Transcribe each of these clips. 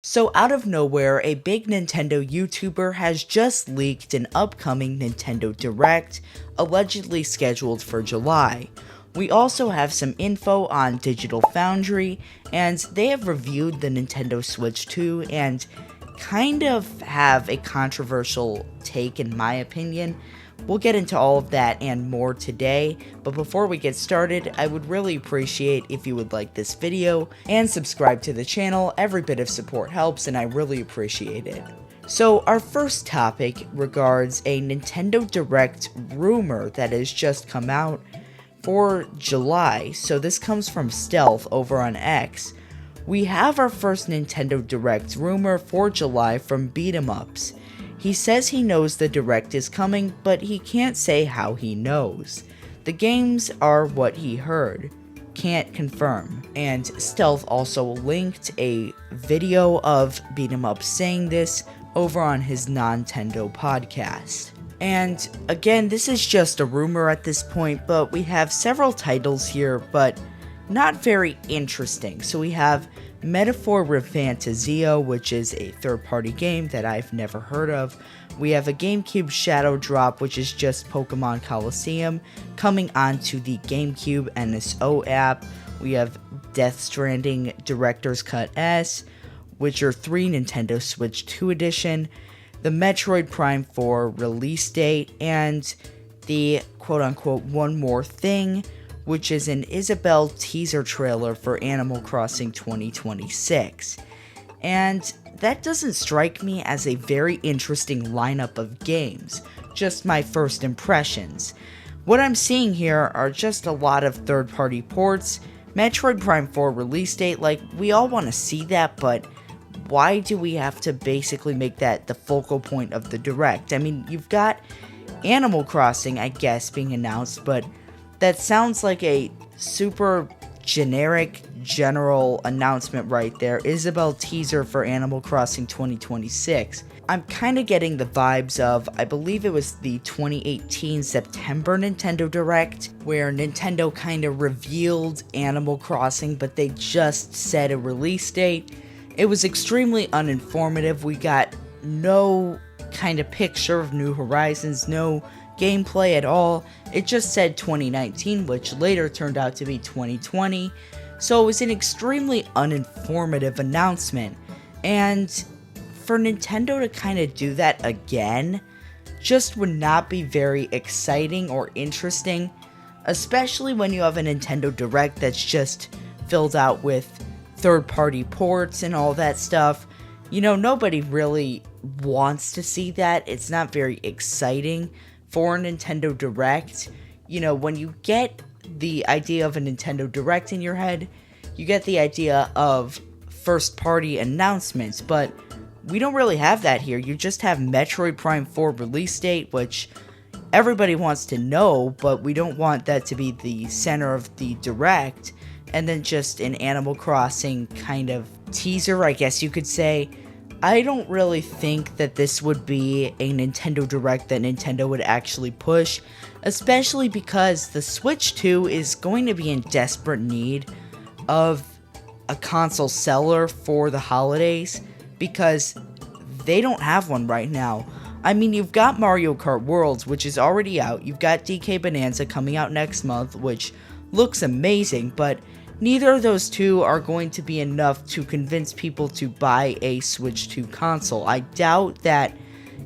So out of nowhere, a big Nintendo YouTuber has just leaked an upcoming Nintendo Direct, allegedly scheduled for July. We also have some info on Digital Foundry, and they have reviewed the Nintendo Switch 2 and kind of have a controversial take in my opinion. We'll get into all of that and more today, but before we get started, I would really appreciate if you would like this video and subscribe to the channel. Every bit of support helps and I really appreciate it. So our first topic regards a Nintendo Direct rumor that has just come out for July. So this comes from Stealth over on X. We have our first Nintendo Direct rumor for July from Beat 'em Ups. He says he knows the Direct is coming, but he can't say how he knows. The games are what he heard. Can't confirm. And Stealth also linked a video of Beat 'em Up saying this over on his Nintendo podcast. And again, this is just a rumor at this point, but we have several titles here, but not very interesting. So we have Metaphor Refantasio, which is a third-party game that I've never heard of. We have a GameCube Shadow Drop, which is just Pokemon Coliseum, coming onto the GameCube NSO app. We have Death Stranding Director's Cut S, Witcher 3 Nintendo Switch 2 Edition, the Metroid Prime 4 release date, and the quote-unquote One More Thing, which is an Isabelle teaser trailer for Animal Crossing 2026. And that doesn't strike me as a very interesting lineup of games, just my first impressions. What I'm seeing here are just a lot of third-party ports, Metroid Prime 4 release date, like, we all want to see that, but why do we have to basically make that the focal point of the Direct? I mean, you've got Animal Crossing, I guess, being announced, but that sounds like a super generic, general announcement right there. Isabelle teaser for Animal Crossing 2026. I'm kind of getting the vibes of, I believe it was the 2018 September Nintendo Direct, where Nintendo kind of revealed Animal Crossing, but they just said a release date. It was extremely uninformative. We got no kind of picture of New Horizons, no gameplay at all. It just said 2019, which later turned out to be 2020. So it was an extremely uninformative announcement. And for Nintendo to kind of do that again just would not be very exciting or interesting, especially when you have a Nintendo Direct that's just filled out with third-party ports and all that stuff. You know, nobody really wants to see that. It's not very exciting for a Nintendo Direct. You know, when you get the idea of a Nintendo Direct in your head, you get the idea of first-party announcements, but we don't really have that here. You just have Metroid Prime 4 release date, which everybody wants to know, but we don't want that to be the center of the Direct, and then just an Animal Crossing kind of teaser, I guess you could say. I don't really think that this would be a Nintendo Direct that Nintendo would actually push, especially because the Switch 2 is going to be in desperate need of a console seller for the holidays, because they don't have one right now. I mean, you've got Mario Kart Worlds, which is already out. You've got DK Bonanza coming out next month, which looks amazing, but neither of those two are going to be enough to convince people to buy a Switch 2 console. I doubt that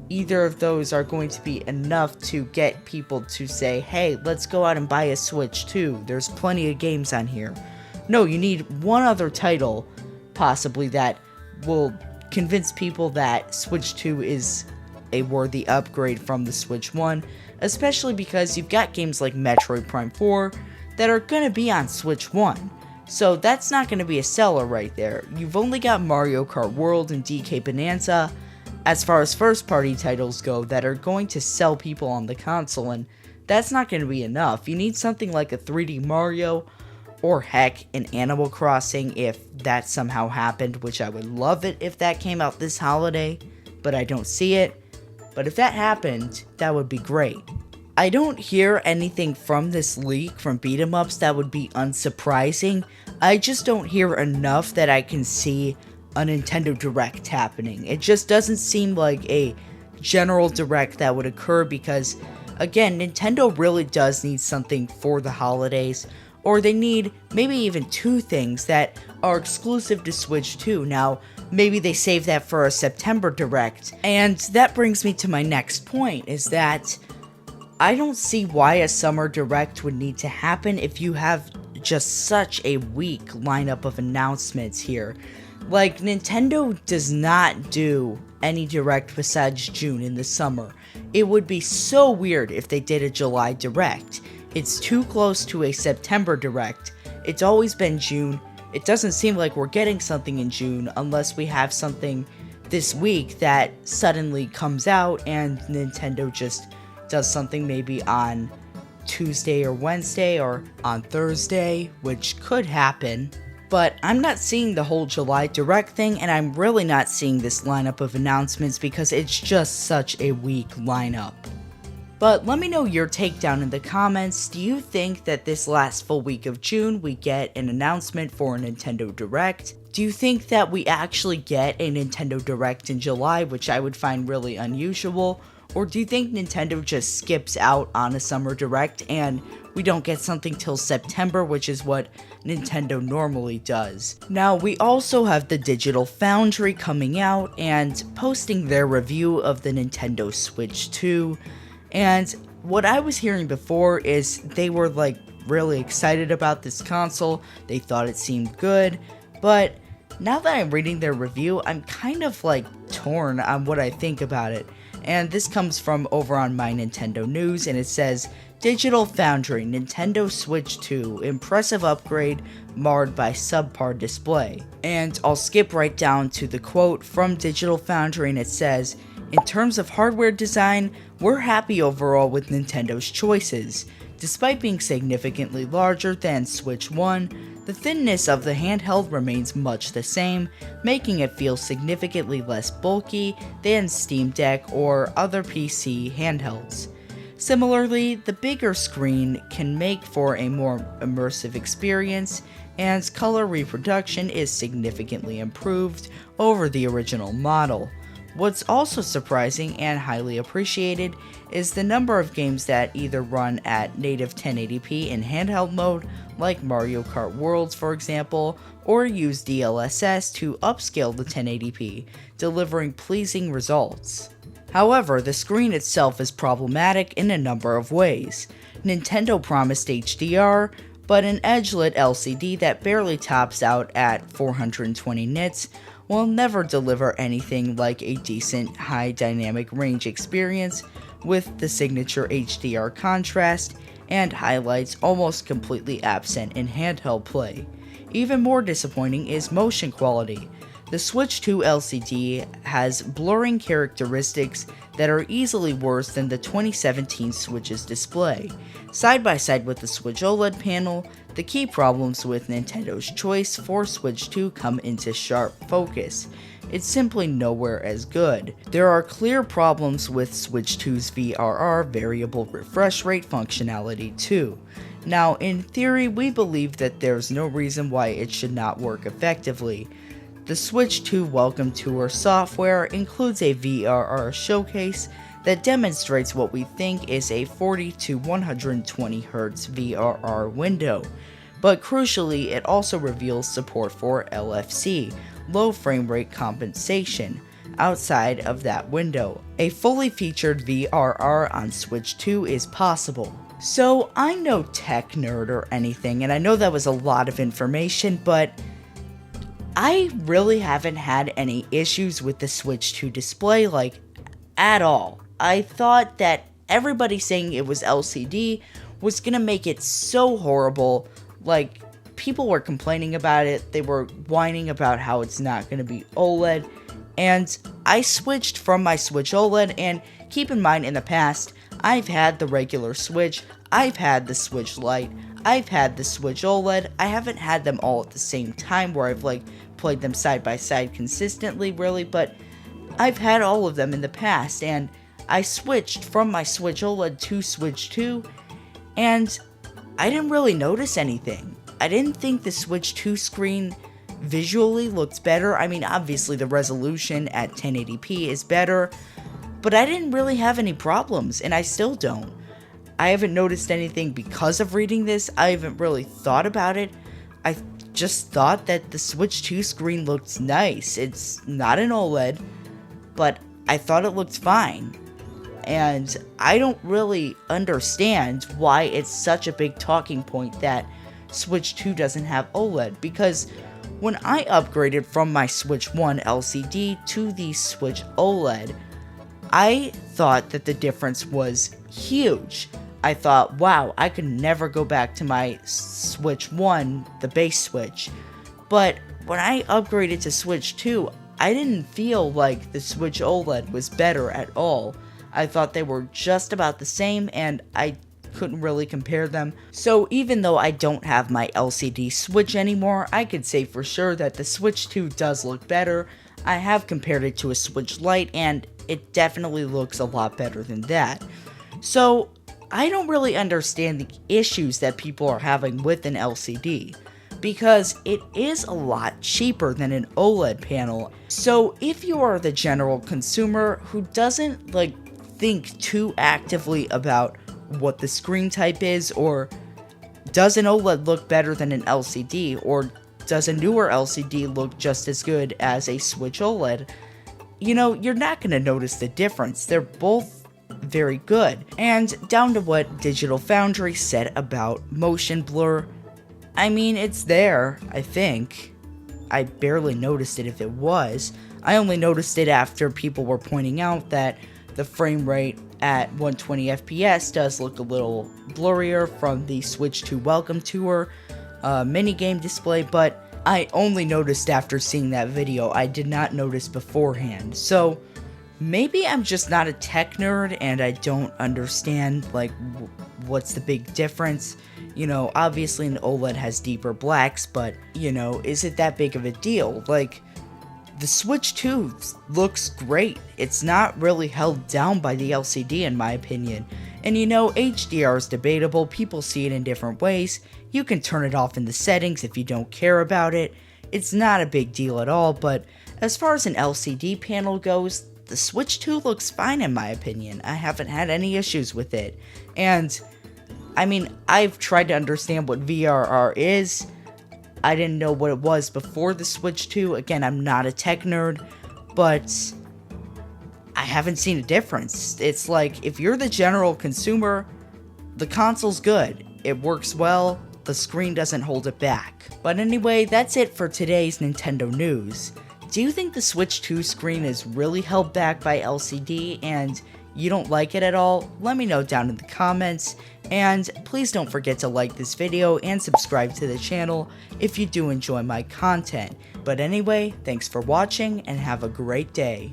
either of those are going to be enough to get people to say, hey, let's go out and buy a Switch 2. There's plenty of games on here. No, you need one other title, possibly, that will convince people that Switch 2 is a worthy upgrade from the Switch 1, especially because you've got games like Metroid Prime 4 that are going to be on Switch 1. So that's not going to be a seller right there. You've only got Mario Kart World and DK Bonanza as far as first-party titles go that are going to sell people on the console, and that's not going to be enough. You need something like a 3D Mario, or heck, an Animal Crossing if that somehow happened, which I would love it if that came out this holiday, but I don't see it. But if that happened, that would be great. I don't hear anything from this leak from Beat 'em Ups that would be unsurprising. I just don't hear enough that I can see a Nintendo Direct happening. It just doesn't seem like a general Direct that would occur because, again, Nintendo really does need something for the holidays, or they need maybe even two things that are exclusive to Switch 2. Now, maybe they save that for a September Direct. And that brings me to my next point, is that I don't see why a Summer Direct would need to happen if you have just such a weak lineup of announcements here. Like, Nintendo does not do any Direct besides June in the summer. It would be so weird if they did a July Direct. It's too close to a September Direct. It's always been June. It doesn't seem like we're getting something in June unless we have something this week that suddenly comes out and Nintendo just does something maybe on Tuesday or Wednesday or on Thursday, which could happen. But I'm not seeing the whole July Direct thing, and I'm really not seeing this lineup of announcements because it's just such a weak lineup. But let me know your take down in the comments. Do you think that this last full week of June we get an announcement for a Nintendo Direct? Do you think that we actually get a Nintendo Direct in July, which I would find really unusual? Or do you think Nintendo just skips out on a Summer Direct and we don't get something till September, which is what Nintendo normally does? Now, we also have the Digital Foundry coming out and posting their review of the Nintendo Switch 2. And what I was hearing before is they were like really excited about this console. They thought it seemed good. But now that I'm reading their review, I'm kind of like torn on what I think about it. And this comes from over on My Nintendo News, and it says, Digital Foundry, Nintendo Switch 2, impressive upgrade, marred by subpar display. And I'll skip right down to the quote from Digital Foundry, and it says, in terms of hardware design, we're happy overall with Nintendo's choices. Despite being significantly larger than Switch 1, the thinness of the handheld remains much the same, making it feel significantly less bulky than Steam Deck or other PC handhelds. Similarly, the bigger screen can make for a more immersive experience, and color reproduction is significantly improved over the original model. What's also surprising and highly appreciated is the number of games that either run at native 1080p in handheld mode, like Mario Kart Worlds for example, or use DLSS to upscale the 1080p, delivering pleasing results. However, the screen itself is problematic in a number of ways. Nintendo promised HDR, but an edge-lit LCD that barely tops out at 420 nits will never deliver anything like a decent high dynamic range experience with the signature HDR contrast and highlights almost completely absent in handheld play. Even more disappointing is motion quality. The Switch 2 LCD has blurring characteristics that are easily worse than the 2017 Switch's display. Side by side with the Switch OLED panel, the key problems with Nintendo's choice for Switch 2 come into sharp focus. It's simply nowhere as good. There are clear problems with Switch 2's VRR variable refresh rate functionality too. Now, in theory, we believe that there's no reason why it should not work effectively. The Switch 2 Welcome Tour software includes a VRR showcase that demonstrates what we think is a 40 to 120 Hz VRR window. But crucially, it also reveals support for LFC, low frame rate compensation. Outside of that window, a fully featured VRR on Switch 2 is possible. So, I'm no tech nerd or anything, and I know that was a lot of information, but I really haven't had any issues with the Switch 2 display, like, at all. I thought that everybody saying it was LCD was gonna make it so horrible. Like, people were complaining about it, they were whining about how it's not gonna be OLED, and I switched from my Switch OLED, and keep in mind, in the past, I've had the regular Switch, I've had the Switch Lite, I've had the Switch OLED. I haven't had them all at the same time where I've, like, played them side by side consistently, really, but I've had all of them in the past, and I switched from my Switch OLED to Switch 2, and I didn't really notice anything. I didn't think the Switch 2 screen visually looks better. I mean, obviously the resolution at 1080p is better, but I didn't really have any problems, and I still don't. I haven't noticed anything because of reading this. I haven't really thought about it. I just thought that the Switch 2 screen looked nice. It's not an OLED, but I thought it looked fine. And I don't really understand why it's such a big talking point that Switch 2 doesn't have OLED, because when I upgraded from my Switch 1 LCD to the Switch OLED, I thought that the difference was huge. I thought, wow, I could never go back to my Switch 1, the base Switch. But when I upgraded to Switch 2, I didn't feel like the Switch OLED was better at all. I thought they were just about the same, and I couldn't really compare them. So even though I don't have my LCD Switch anymore, I could say for sure that the Switch 2 does look better. I have compared it to a Switch Lite, and it definitely looks a lot better than that. So I don't really understand the issues that people are having with an LCD, because it is a lot cheaper than an OLED panel. So if you are the general consumer who doesn't think too actively about what the screen type is, or does an OLED look better than an LCD, or does a newer LCD look just as good as a Switch OLED, you're not going to notice the difference. They're both very good. And down to what Digital Foundry said about motion blur, I mean, it's there, I think. I barely noticed it if it was. I only noticed it after people were pointing out that the frame rate at 120 FPS does look a little blurrier from the Switch 2 Welcome Tour minigame display, but I only noticed after seeing that video. I did not notice beforehand. So maybe I'm just not a tech nerd and I don't understand what's the big difference. Obviously an OLED has deeper blacks, but is it that big of a deal? The Switch 2 looks great. It's not really held down by the LCD in my opinion. And HDR is debatable, people see it in different ways. You can turn it off in the settings if you don't care about it. It's not a big deal at all, but as far as an LCD panel goes, the Switch 2 looks fine in my opinion. I haven't had any issues with it. And I mean, I've tried to understand what VRR is. I didn't know what it was before the Switch 2. Again, I'm not a tech nerd, but I haven't seen a difference. It's like, if you're the general consumer, the console's good. It works well. The screen doesn't hold it back. But anyway, that's it for today's Nintendo news. Do you think the Switch 2 screen is really held back by LCD and you don't like it at all? Let me know down in the comments. And please don't forget to like this video and subscribe to the channel if you do enjoy my content. But anyway, thanks for watching and have a great day.